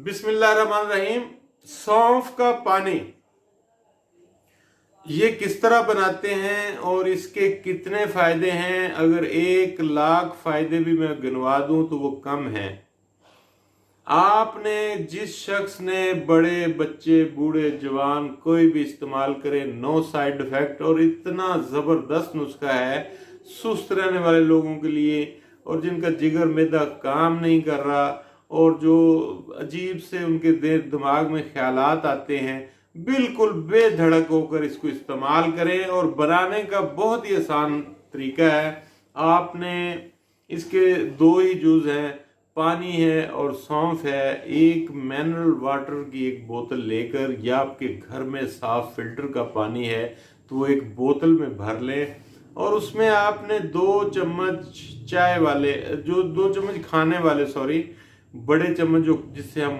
बिस्मिल्लाहिर्रहमानिर्रहीम। सौंफ का पानी ये किस तरह बनाते हैं और इसके कितने फायदे हैं? अगर 1 लाख फायदे भी मैं गिनवा दूं तो वो कम है। आपने जिस शख्स ने, बड़े बच्चे बूढ़े जवान कोई भी इस्तेमाल करे, नो साइड इफेक्ट, और इतना जबरदस्त नुस्खा है सुस्त रहने वाले लोगों के लिए, और जिनका जिगर मैदा काम नहीं कर रहा और जो अजीब से उनके दिमाग में ख्यालात आते हैं, बिल्कुल बेधड़क होकर इसको इस्तेमाल करें। और बनाने का बहुत ही आसान तरीका है। आपने इसके 2 ही जूस हैं, पानी है और सौंफ है। एक मिनरल वाटर की एक बोतल लेकर, या आपके घर में साफ फिल्टर का पानी है तो वो एक बोतल में भर लें, और उसमें आपने 2 चम्मच चाय वाले, जो 2 चम्मच खाने वाले, सॉरी, बड़े चम्मच जो जिससे हम